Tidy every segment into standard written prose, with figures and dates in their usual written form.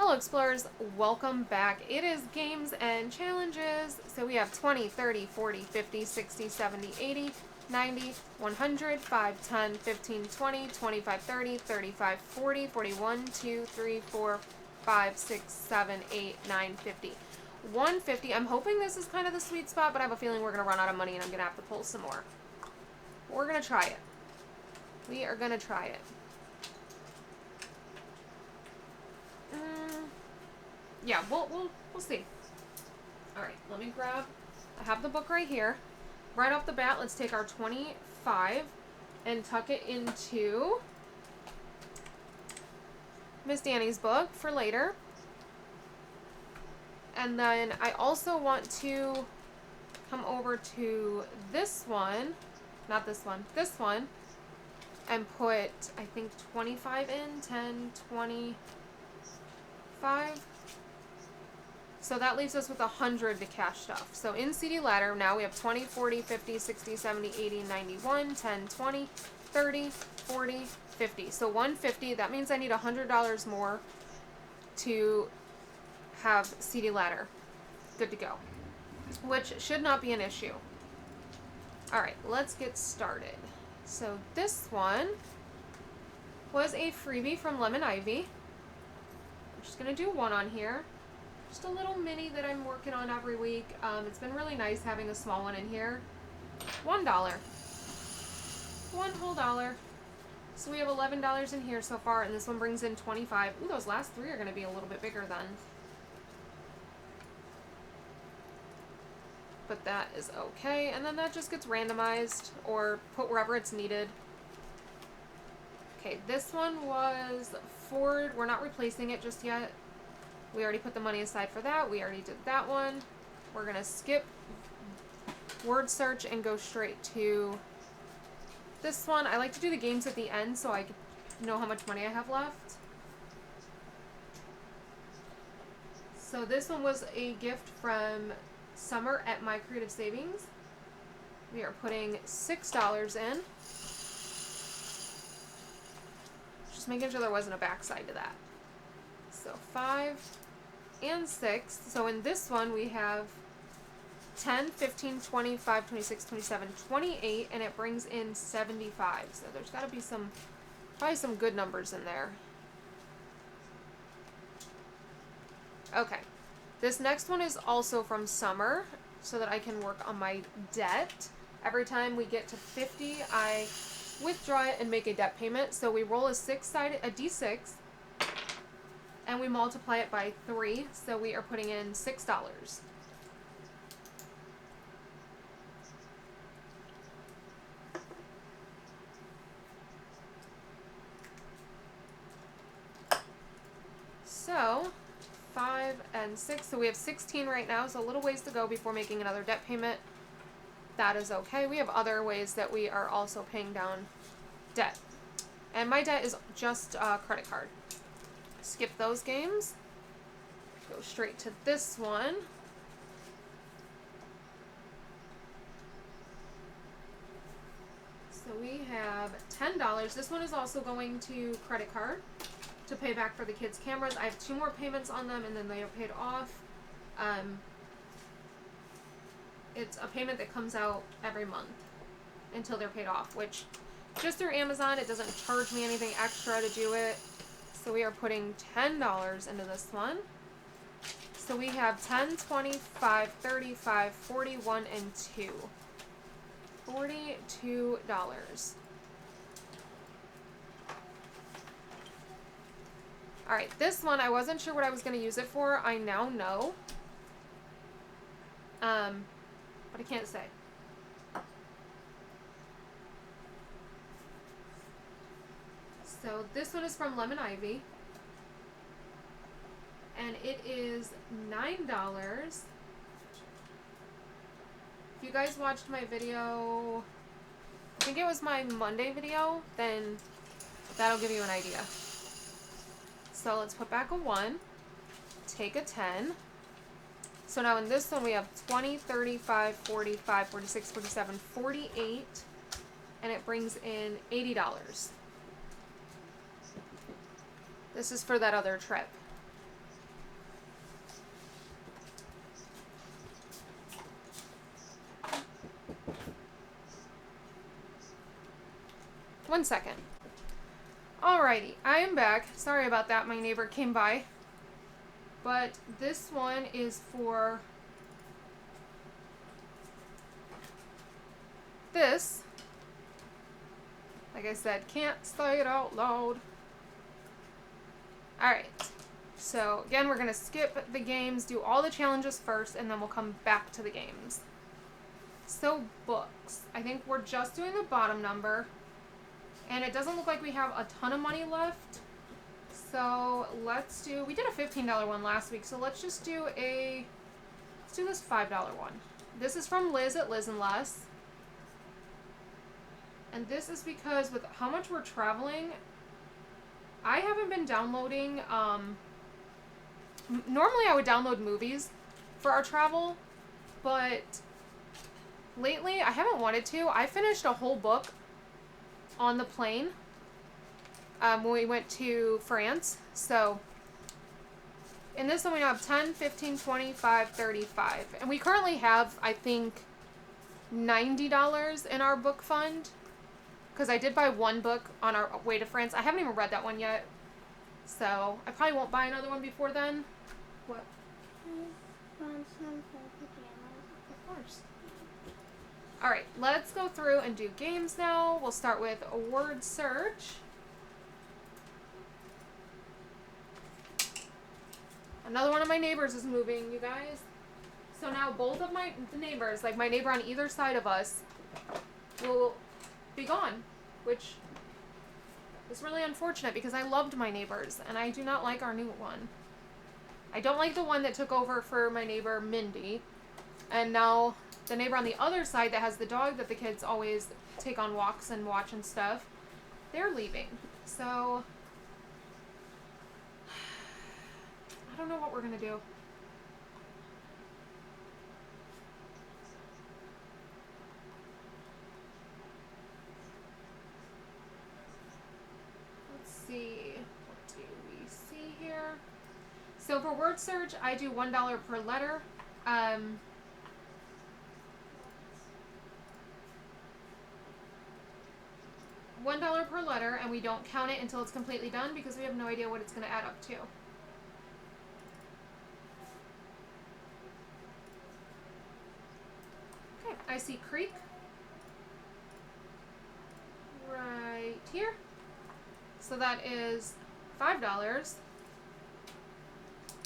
Fellow explorers, welcome back. It is games and challenges. So we have 20, 30, 40, 50, 60, 70, 80, 90, 100, 5, 10, 15, 20, 25, 30, 35, 40, 41, 2, 3, 4, 5, 6, 7, 8, 9, 50. 150. I'm hoping this is kind of the sweet spot, but I have a feeling we're going to run out of money and I'm going to have to pull some more. We're going to try it. We are going to try it. Yeah, we'll see. All right, let me grab. I have the book right here. Right off the bat, let's take our 25 and tuck it into Miss Danny's book for later. And then I also want to come over to this one, not this one, this one, and put, I think, 25 in, 10, 25. So that leaves us with 100 to cash stuff. So in CD ladder, now we have 20, 40, 50, 60, 70, 80, 91, 10, 20, 30, 40, 50. So 150, that means I need $100 more to have CD ladder good to go, which should not be an issue. All right, let's get started. So this one was a freebie from Lemon Ivy. I'm just gonna do one on here. Just a little mini that I'm working on every week. It's been really nice having a small one in here. $1. One whole dollar. So we have $11 in here so far, and this one brings in 25. Ooh, those last three are going to be a little bit bigger then. But that is okay. And then that just gets randomized or put wherever it's needed. Okay, this one was Ford. We're not replacing it just yet. We already put the money aside for that. We already did that one. We're going to skip word search and go straight to this one. I like to do the games at the end so I know how much money I have left. So this one was a gift from Summer at My Creative Savings. We are putting $6 in. Just making sure there wasn't a backside to that. So 5 and 6. So in this one we have 10, 15, 25, 26, 27, 28, and it brings in 75. So there's got to be probably some good numbers in there. Okay. This next one is also from Summer, so that I can work on my debt. Every time we get to 50, I withdraw it and make a debt payment. So we roll a D6, and we multiply it by 3, so we are putting in $6. So 5 and 6, so we have 16 right now, so a little ways to go before making another debt payment. That is okay. We have other ways that we are also paying down debt. And my debt is just a credit card. Skip those games. Go straight to this one. So we have $10. This one is also going to credit card to pay back for the kids' cameras. I have 2 more payments on them and then they are paid off. It's a payment that comes out every month until they're paid off, which just through Amazon, it doesn't charge me anything extra to do it. So we are putting $10 into this one. So we have 10, 25, 35, 41, and 2. $42. Alright, this one, I wasn't sure what I was going to use it for. I now know. But I can't say. So this one is from Lemon Ivy. And it is $9. If you guys watched my video, I think it was my Monday video, then that'll give you an idea. So let's put back a 1, take a 10. So now in this one we have 20, 35, 45, 46, 47, 48, and it brings in $80. This is for that other trip. 1 second. Alrighty, I am back. Sorry about that, my neighbor came by. But this one is for this. Like I said, can't say it out loud. Alright, so again, we're going to skip the games, do all the challenges first, and then we'll come back to the games. So, books. I think we're just doing the bottom number. And it doesn't look like we have a ton of money left. So, let's do... We did a $15 one last week, so let's just do a... Let's do this $5 one. This is from Liz at Liz and Les. And this is because with how much we're traveling, I haven't been downloading... Normally I would download movies for our travel, but lately I haven't wanted to. I finished a whole book on the plane when we went to France. So in this one we have 10, 15, 25, 35. And we currently have, I think, $90 in our book fund. Because I did buy one book on our way to France. I haven't even read that one yet. So I probably won't buy another one before then. What? Of course. Alright, let's go through and do games now. We'll start with a word search. Another one of my neighbors is moving, you guys. So now both of the neighbors, like my neighbor on either side of us, will be gone, which is really unfortunate because I loved my neighbors and I do not like our new one. I don't like the one that took over for my neighbor Mindy, and now the neighbor on the other side that has the dog that the kids always take on walks and watch and stuff, they're leaving. So I don't know what we're gonna do. See, what do we see here? So for word search, I do $1 per letter. $1 per letter, and we don't count it until it's completely done because we have no idea what it's going to add up to. Okay, I see creek right here. So that is $5.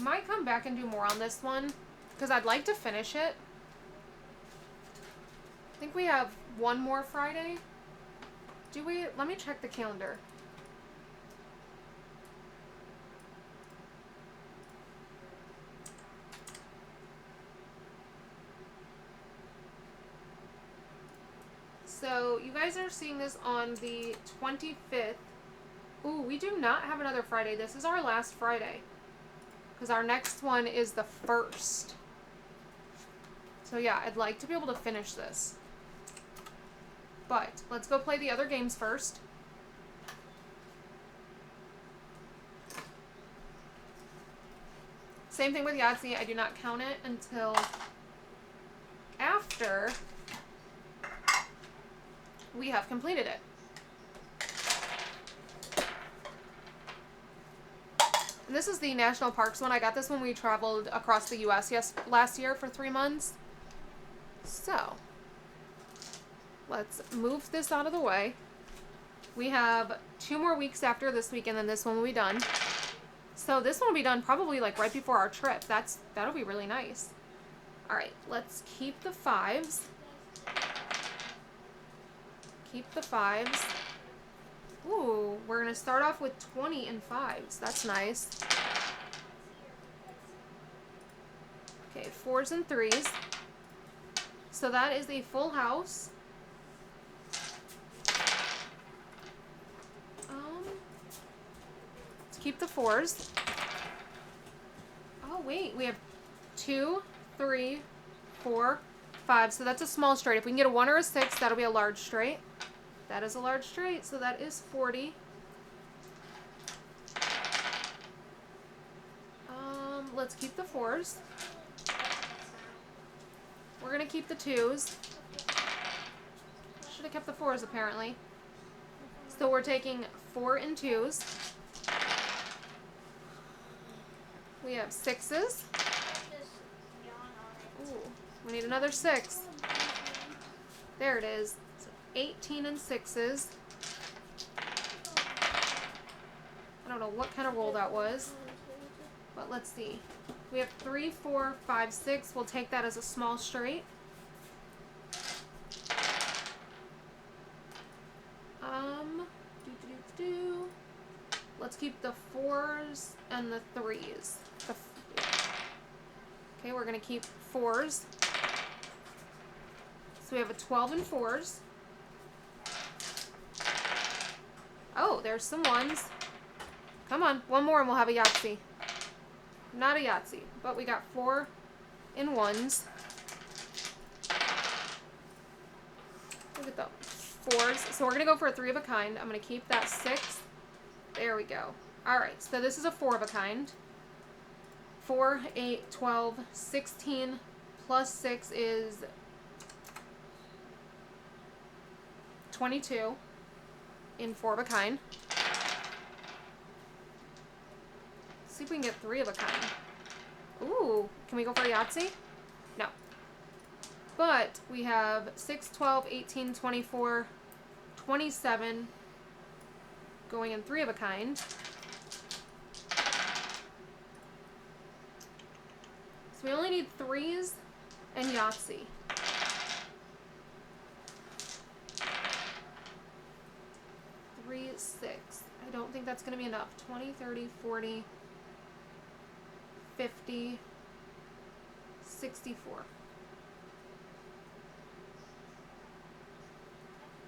Might come back and do more on this one because I'd like to finish it. I think we have one more Friday. Do we? Let me check the calendar. So you guys are seeing this on the 25th. Ooh, we do not have another Friday. This is our last Friday. Because our next one is the 1st. So yeah, I'd like to be able to finish this. But let's go play the other games first. Same thing with Yahtzee. I do not count it until after we have completed it. And this is the National Parks one. I got this when we traveled across the U.S. last year for 3 months. So, let's move this out of the way. We have 2 more weeks after this week, and then this one will be done. So this one will be done probably like right before our trip. That'll be really nice. All right, let's keep the 5s. Keep the 5s. Ooh, we're going to start off with 20 and 5s. That's nice. Okay, 4s and 3s. So that is a full house. Let's keep the 4s. Oh, wait. We have 2, 3, 4, 5. So that's a small straight. If we can get a 1 or a 6, that'll be a large straight. That is a large straight, so that is 40. Let's keep the 4s. We're going to keep the 2s. Should have kept the 4s, apparently. So we're taking 4 and 2s. We have 6s. Ooh, we need another 6. There it is. So 18 and 6s. I don't know what kind of roll that was, but let's see. We have 3, 4, 5, 6. We'll take that as a small straight. Let's keep the 4s and the 3s. Okay, we're going to keep 4s. So we have a 12 and 4s. Oh, there's some 1s. Come on, one more and we'll have a Yahtzee. Not a Yahtzee, but we got 4 and 1s. Look at the 4s. So we're going to go for a 3 of a kind. I'm going to keep that 6. There we go. Alright, so this is a 4 of a kind. 4, 8, 12, 16 plus 6 is 22 in 4 of a kind. See if we can get 3 of a kind. Ooh, can we go for a Yahtzee? No. But we have 6, 12, 18, 24, 27 going in 3 of a kind. So we only need 3s and Yahtzee. Three, 6. I don't think that's going to be enough. 20, 30, 40, 50, 64.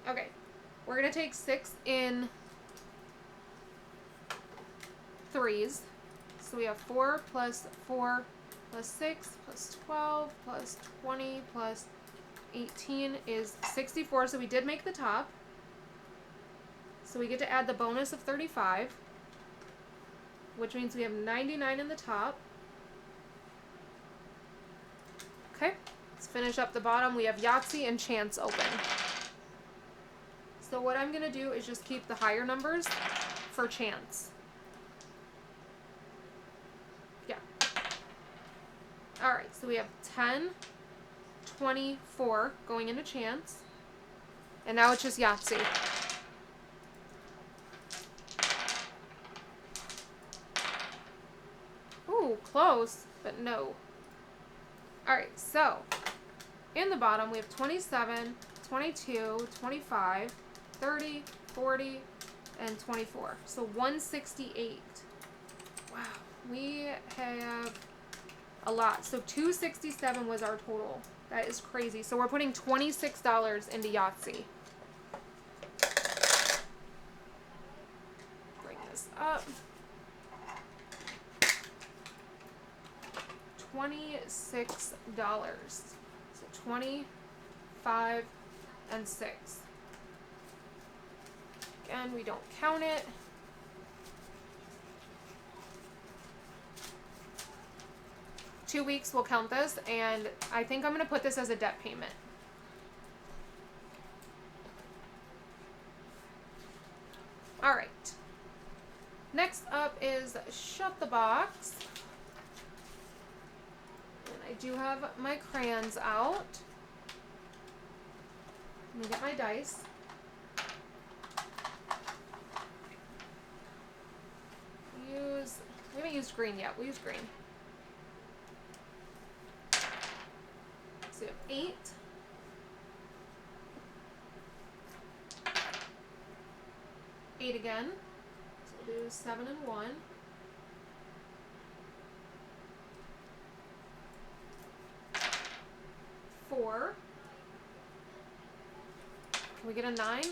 Okay, we're going to take 6 in 3s. So we have 4 plus 4 plus 6 plus 12 plus 20 plus 18 is 64. So we did make the top. So we get to add the bonus of 35, which means we have 99 in the top. Okay, let's finish up the bottom. We have Yahtzee and Chance open. So what I'm going to do is just keep the higher numbers for Chance. Yeah. Alright, so we have 10, 24 going into Chance. And now it's just Yahtzee. Ooh, close, but no. Alright, so in the bottom we have 27, 22, 25, 30, 40, and 24. So 168. Wow, we have a lot. So 267 was our total. That is crazy. So we're putting $26 into Yahtzee. Bring this up. $26. So 25 and 6. Again, we don't count it. Two weeks we'll count this, and I think I'm going to put this as a debt payment. Alright. Next up is Shut the Box. And I do have my crayons out. Let me get my dice. We haven't used green yet. We'll use green. So we have 8. 8 again. So we'll do 7 and 1. 4. Can we get a 9?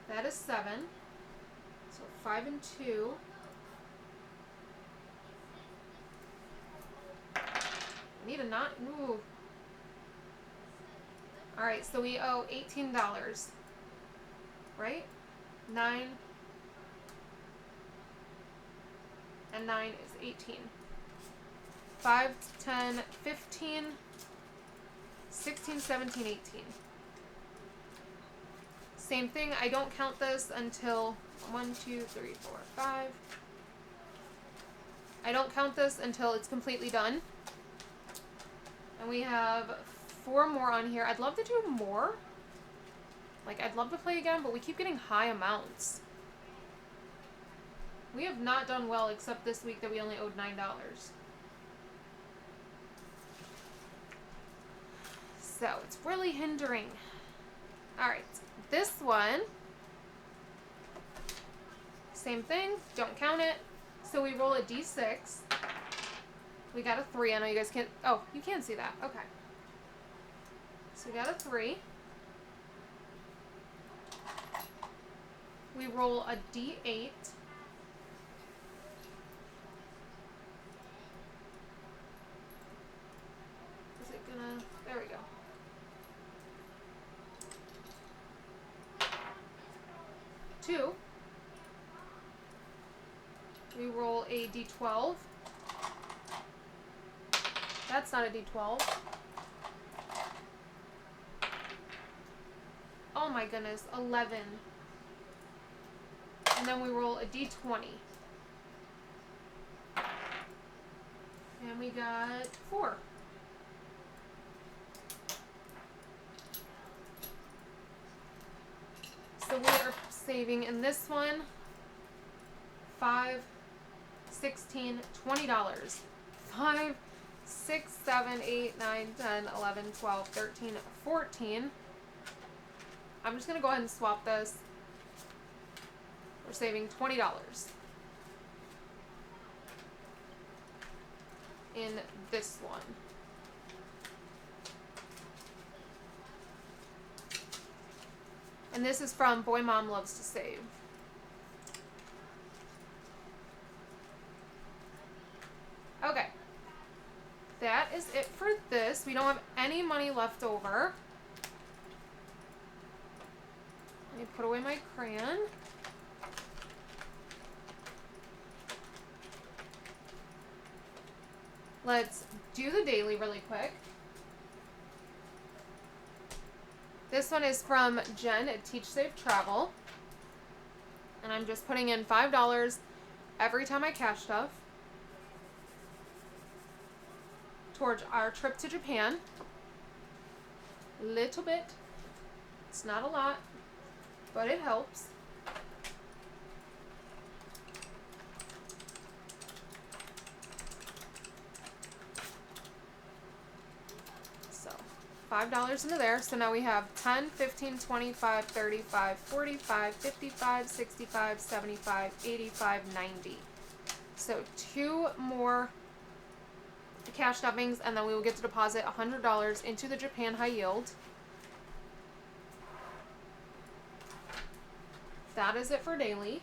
That is 7. So 5 and 2. I need a 9. Ooh. Alright, so we owe $18. Right? 9 and 9 is 18. 5, 10, 15, 16, 17, 18. Same thing, I don't count this until 1, 2, 3, 4, 5. I don't count this until it's completely done. And we have 4 more on here. I'd love to do more. Like, I'd love to play again, but we keep getting high amounts. We have not done well except this week that we only owed $9. So, it's really hindering. Alright, this one, same thing, don't count it. So we roll a d6. We got a 3. I know you guys can't, oh, you can see that. Okay. So we got a 3. We roll a d8. Is it gonna, there we go. Two. We roll a d12. That's not a d12. Oh my goodness, 11. And then we roll a d20. And we got 4. So we are saving in this one 5, 16, $20. 5, 6, 7, 8, 9, 10, 11, 12, 13, 14. I'm just going to go ahead and swap this. We're saving $20 in this one. And this is from Boy Mom Loves to Save. Okay. That is it for this. We don't have any money left over. Let me put away my crayon. Let's do the daily really quick. This one is from Jen at Teach Save Travel. And I'm just putting in $5 every time I cash stuff towards our trip to Japan. Little bit. It's not a lot, but it helps. $5 into there. So now we have 10, 15, 25, 35, 45, 55, 65, 75, 85, 90. So 2 more cash stuffings, and then we will get to deposit $100 into the Japan high yield. That is it for daily.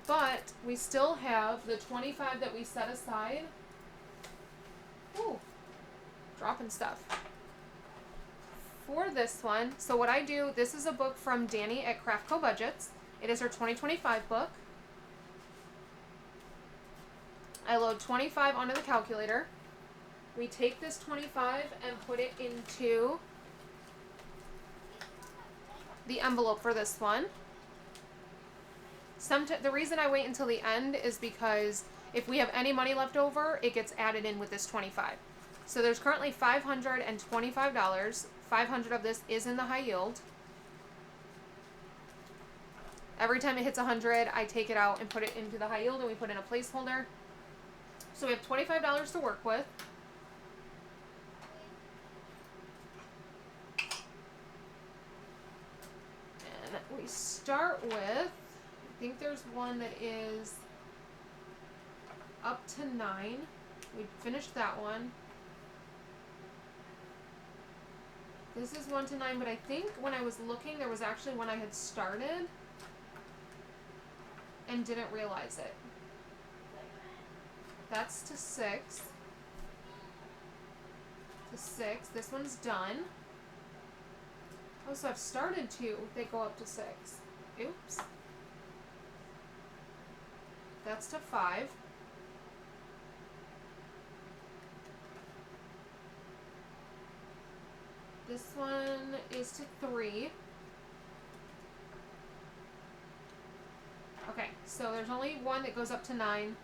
But we still have the 25 that we set aside. Ooh, dropping stuff. For this one, so what I do, this is a book from Danny at Craft Co Budgets. It is her 2025 book. I load 25 onto the calculator. We take this 25 and put it into the envelope for this one. The reason I wait until the end is because if we have any money left over, it gets added in with this 25. So there's currently $525. 500 of this is in the high yield. Every time it hits 100, I take it out and put it into the high yield, and we put in a placeholder. So we have $25 to work with. And we start with, I think there's one that is up to 9. We finished that one. This is 1 to 9, but I think when I was looking, there was actually one I had started and didn't realize it. That's to 6. To 6. This one's done. Oh, so I've started 2. They go up to 6. Oops. That's to 5. This one is to 3. So there's only one that goes up to 9,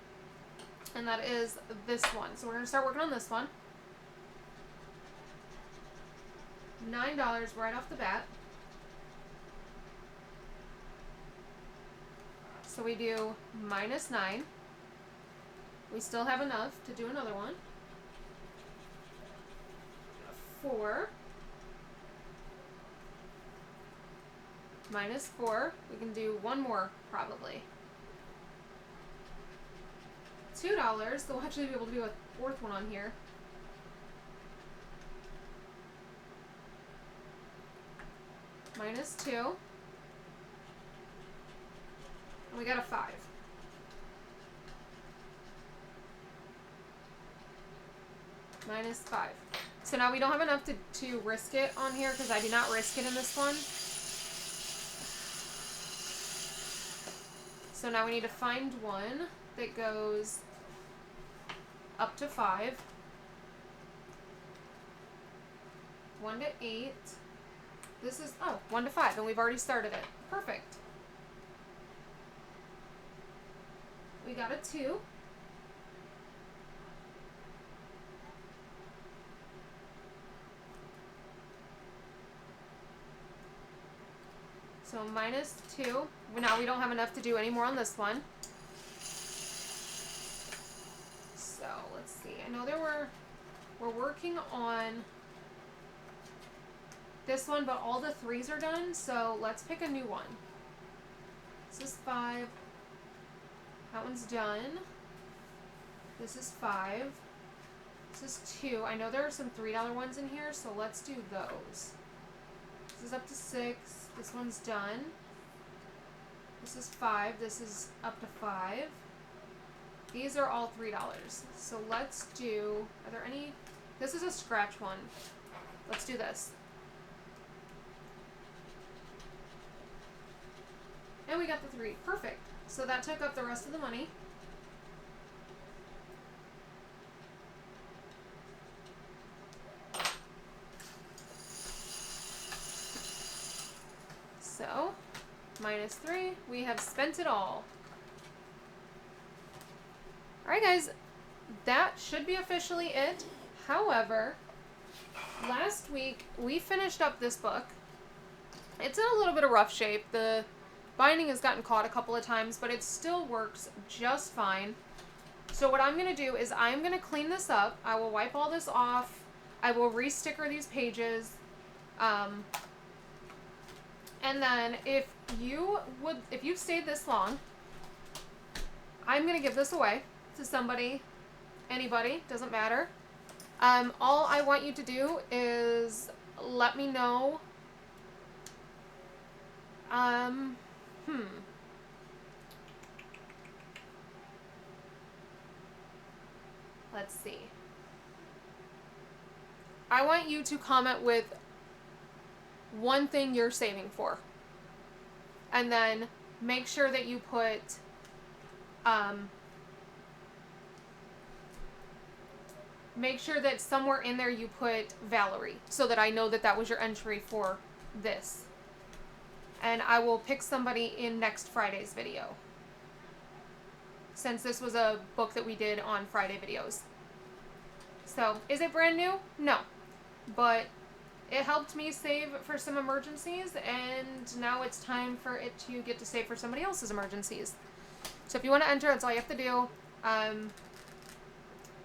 and that is this one. So we're going to start working on this one. $9 right off the bat. So we do -9. We still have enough to do another one. 4. -4. We can do one more probably. $2. So we'll actually be able to do a fourth one on here. -2. And we got a 5. -5. So now we don't have enough to risk it on here because I do not risk it in this one. So now we need to find one that goes up to 5. 1 to 8. This is, 1 to 5, and we've already started it. Perfect. We got a 2. So -2. Now we don't have enough to do any more on this one. So let's see. I know we're working on this one, but all the 3s are done. So let's pick a new one. This is 5. That one's done. This is 5. This is 2. I know there are some $3 ones in here, so let's do those. This is up to 6. This one's done. This is 5. This is up to 5. These are all $3. So let's do, are there any, this is a scratch one. Let's do this. And we got the 3. Perfect. So that took up the rest of the money. So, -3, we have spent it all. Alright guys, that should be officially it. However, last week we finished up this book. It's in a little bit of rough shape. The binding has gotten caught a couple of times, but it still works just fine. So what I'm going to do is I'm going to clean this up. I will wipe all this off. I will re-sticker these pages. And then if you've stayed this long, I'm going to give this away to somebody, anybody, doesn't matter. All I want you to do is let me know. Let's see. I want you to comment with one thing you're saving for. And then make sure that you put make sure that somewhere in there you put Valerie, so that I know that that was your entry for this. And I will pick somebody in next Friday's video, since this was a book that we did on Friday videos. So, is it brand new? No. But it helped me save for some emergencies, and now it's time for it to get to save for somebody else's emergencies. So if you want to enter, that's all you have to do.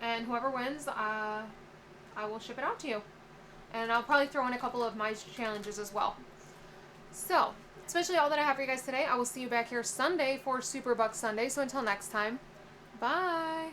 And whoever wins, I will ship it out to you. And I'll probably throw in a couple of my challenges as well. So, especially all that I have for you guys today. I will see you back here Sunday for Super Buck Sunday. So until next time, bye!